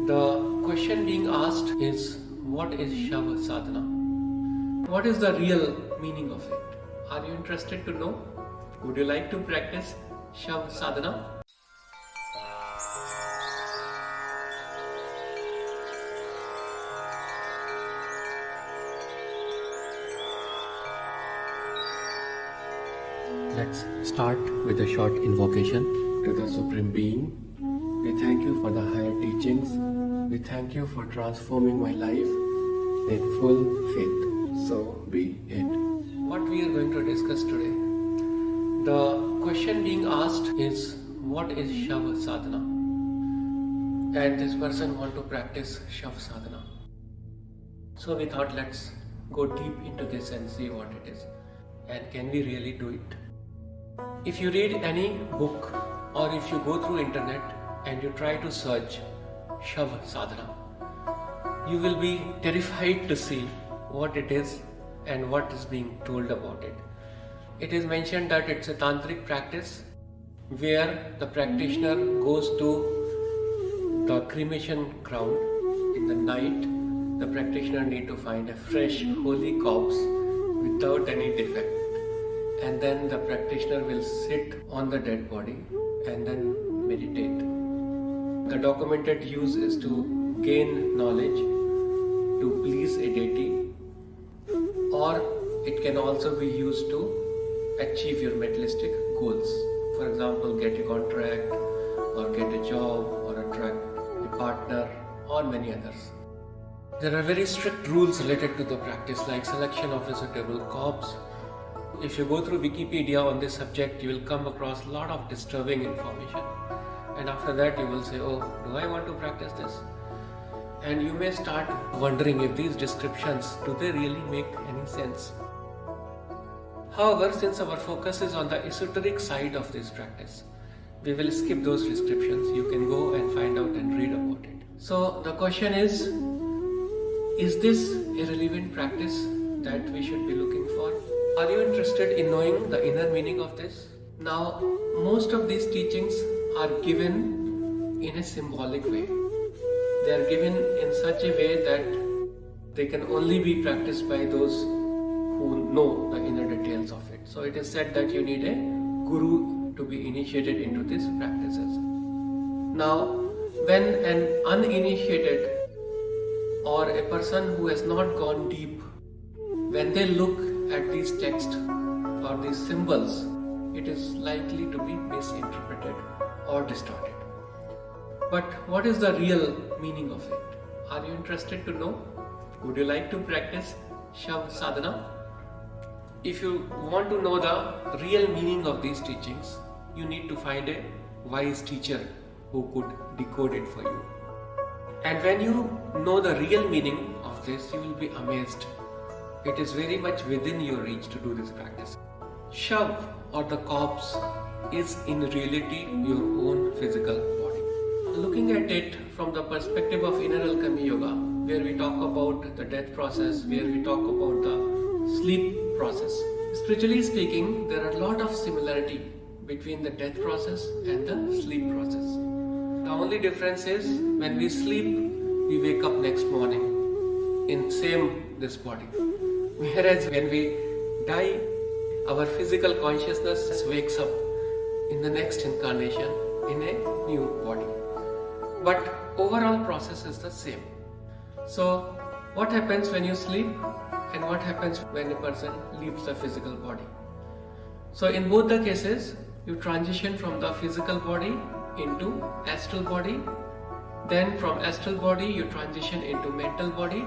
The question being asked is, what is Shav Sadhana? What is the real meaning of it? Are you interested to know? Would you like to practice Shav Sadhana? Let's start with a short invocation to the Supreme Being. We thank you for the higher teachings. We thank you for transforming my life in full faith. So be it. What we are going to discuss today. The question being asked is, what is Shav Sadhana? And this person want to practice Shav Sadhana. So we thought, let's go deep into this and see what it is. And can we really do it? If you read any book or if you go through internet and you try to search Shav Sadhana, you will be terrified to see what it is and what is being told about it. It is mentioned that it's a tantric practice where the practitioner goes to the cremation ground in the night. The practitioner need to find a fresh holy corpse without any defect, and then the practitioner will sit on the dead body and then meditate. The documented use is to gain knowledge, to please a deity, or it can also be used to achieve your materialistic goals. For example, get a contract or get a job or attract a partner or many others. There are very strict rules related to the practice, like selection of a suitable corpse. If you go through Wikipedia on this subject, you will come across a lot of disturbing information. And after that you will say, oh, do I want to practice this? And you may start wondering if these descriptions, do they really make any sense? However, since our focus is on the esoteric side of this practice, we will skip those descriptions. You can go and find out and read about it. So the question is this a relevant practice that we should be looking for? Are you interested in knowing the inner meaning of this? Now, most of these teachings are given in a symbolic way. They are given in such a way that they can only be practiced by those who know the inner details of it. So it is said that you need a guru to be initiated into these practices. Now, when an uninitiated or a person who has not gone deep, when they look at these texts or these symbols, it is likely to be misinterpreted or distorted. But what is the real meaning of it? Are you interested to know? Would you like to practice Shav Sadhana? If you want to know the real meaning of these teachings, you need to find a wise teacher who could decode it for you. And when you know the real meaning of this, you will be amazed. It is very much within your reach to do this practice. Shav, or the corpse, is in reality your own physical body. Looking at it from the perspective of Inner Alchemy Yoga, where we talk about the death process, where we talk about the sleep process, spiritually speaking, there are a lot of similarity between the death process and the sleep process. The only difference is when we sleep, we wake up next morning in this body. Whereas when we die, our physical consciousness wakes up in the next incarnation in a new body. But overall process is the same. So what happens when you sleep and what happens when a person leaves the physical body? So in both the cases, you transition from the physical body into astral body. Then from astral body, you transition into mental body.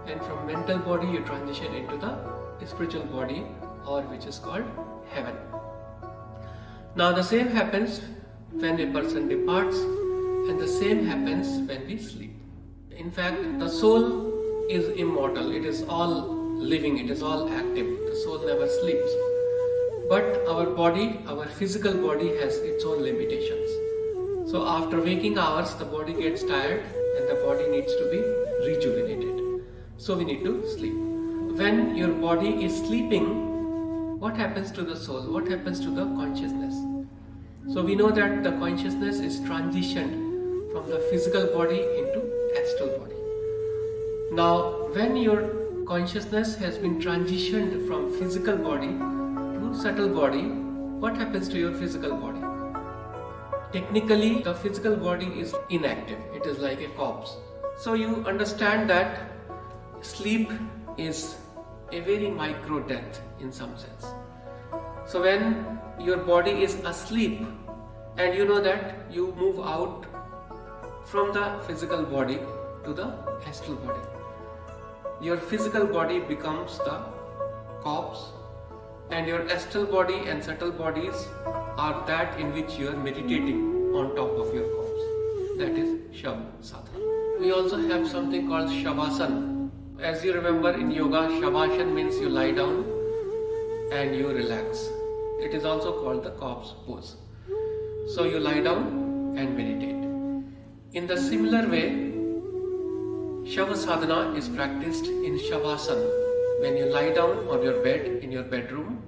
And from mental body, you transition into the spiritual body, or which is called heaven. Now the same happens when a person departs, and the same happens when we sleep. In fact, the soul is immortal. It is all living. It is all active. The soul never sleeps. But our body, our physical body, has its own limitations. So after waking hours, the body gets tired and the body needs to be rejuvenated. So we need to sleep. When your body is sleeping, what happens to the soul? What happens to the consciousness? So we know that the consciousness is transitioned from the physical body into astral body. Now, when your consciousness has been transitioned from physical body to subtle body, what happens to your physical body? Technically, the physical body is inactive. It is like a corpse. So you understand that sleep is a very micro death in some sense. So when your body is asleep and you know that you move out from the physical body to the astral body, your physical body becomes the corpse and your astral body and subtle bodies are that in which you are meditating on top of your corpse. That is Shav Sadhana. We also have something called Shavasana. As you remember in yoga, Shavasana means you lie down and you relax. It is also called the corpse pose. So you lie down and meditate. In the similar way, Shav Sadhana is practiced in Shavasana. When you lie down on your bed in your bedroom.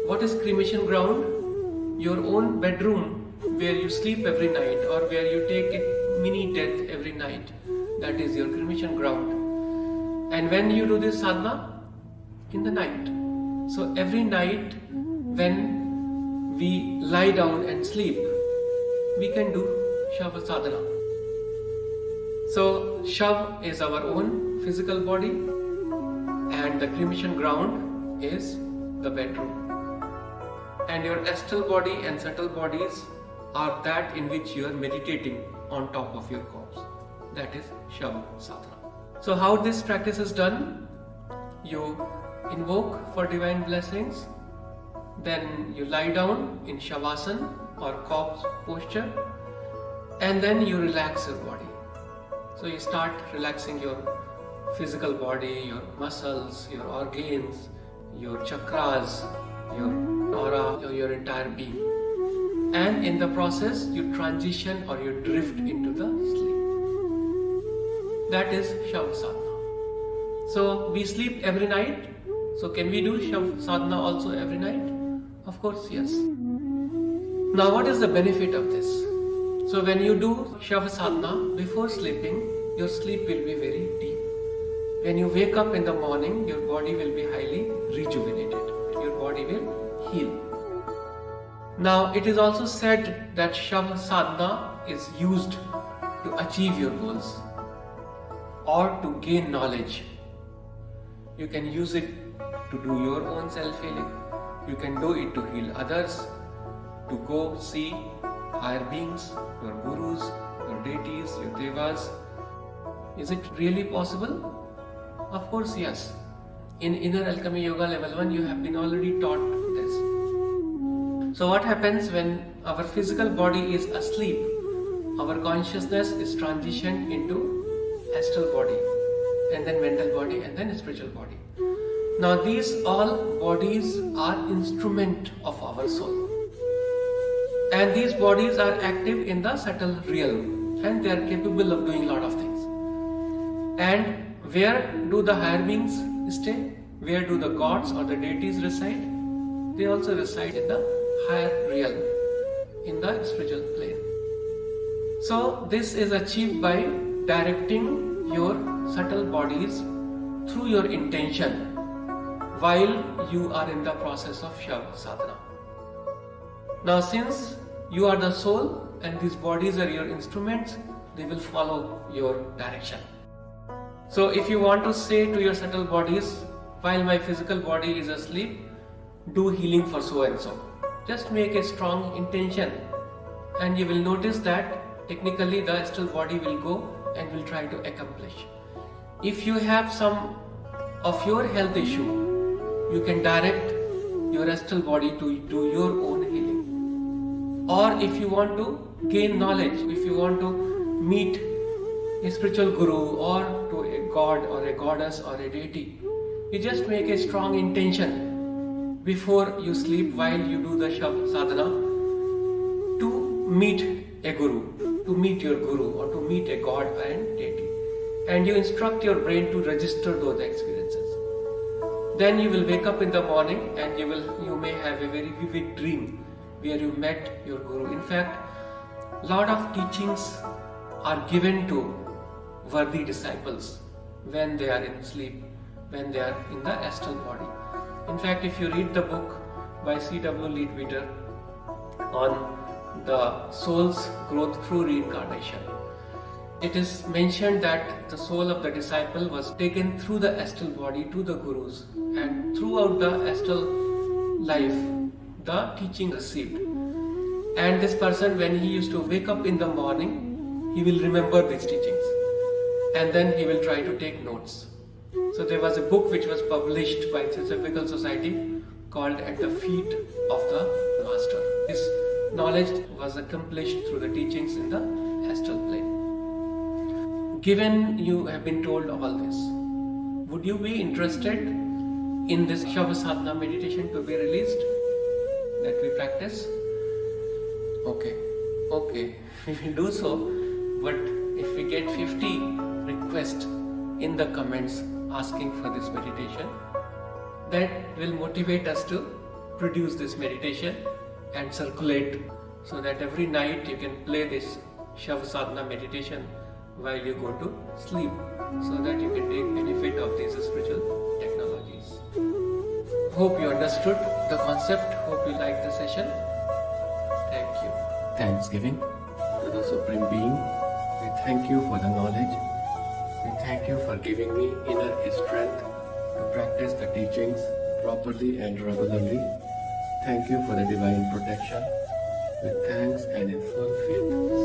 What is cremation ground? Your own bedroom where you sleep every night or where you take a mini death every night. That is your cremation ground. And when you do this sadhana? In the night. So every night when we lie down and sleep, we can do Shav Sadhana. So Shav is our own physical body and the cremation ground is the bedroom. And your astral body and subtle bodies are that in which you are meditating on top of your corpse. That is Shav Sadhana. So how this practice is done? You invoke for divine blessings, then you lie down in Shavasana or corpse posture, and then you relax your body. So you start relaxing your physical body, your muscles, your organs, your chakras, your aura, your entire being. And in the process, you transition or you drift into the sleep. That is Shav Sadhana. So we sleep every night. So can we do Shav Sadhana also every night? Of course, yes. Now what is the benefit of this? So when you do Shav Sadhana before sleeping, your sleep will be very deep. When you wake up in the morning, your body will be highly rejuvenated. Your body will heal. Now it is also said that Shav Sadhana is used to achieve your goals or to gain knowledge. You can use it to do your own self-healing. You can do it to heal others, to go see higher beings, your gurus, your deities, your devas. Is it really possible? Of course, yes. In Inner Alchemy Yoga Level 1, you have been already taught this. So what happens when our physical body is asleep? Our consciousness is transitioned into astral body, and then mental body, and then spiritual body. Now these all bodies are instrument of our soul. And these bodies are active in the subtle realm, and they are capable of doing a lot of things. And where do the higher beings stay? Where do the gods or the deities reside? They also reside in the higher realm, in the spiritual plane. So this is achieved by directing your subtle bodies through your intention while you are in the process of Shav Sadhana. Now since you are the soul and these bodies are your instruments, they will follow your direction. So if you want to say to your subtle bodies, while my physical body is asleep, do healing for so and so. Just make a strong intention and you will notice that technically the astral body will go and will try to accomplish. If you have some of your health issue, you can direct your astral body to do your own healing. Or if you want to gain knowledge, if you want to meet a spiritual guru or to a god or a goddess or a deity, you just make a strong intention before you sleep while you do the Shav Sadhana to meet a guru, to meet your guru or to meet a god and deity. And you instruct your brain to register those experiences. Then you will wake up in the morning and you may have a very vivid dream where you met your guru. In fact, Lot of teachings are given to worthy disciples when they are in sleep, when they are in the astral body. In fact, if you read the book by C.W. Leadbeater on the soul's growth through reincarnation, it is mentioned that the soul of the disciple was taken through the astral body to the gurus, and throughout the astral life the teaching received. And this person, when he used to wake up in the morning, he will remember these teachings and then he will try to take notes. So there was a book which was published by Theosophical Society called At the Feet of the Master. This knowledge was accomplished through the teachings in the astral plane. Given you have been told all this, would you be interested in this Shavasana meditation to be released that we practice? Okay, we will do so, but if we get 50 requests in the comments asking for this meditation, that will motivate us to produce this meditation and circulate, so that every night you can play this Shavasana meditation while you go to sleep, so that you can take benefit of these spiritual technologies. Hope you understood the concept, hope you liked the session. Thank you. Thanksgiving to the Supreme Being. We thank you for the knowledge. We thank you for giving me inner strength to practice the teachings properly and regularly. Thank you for the divine protection. With thanks and in full faith.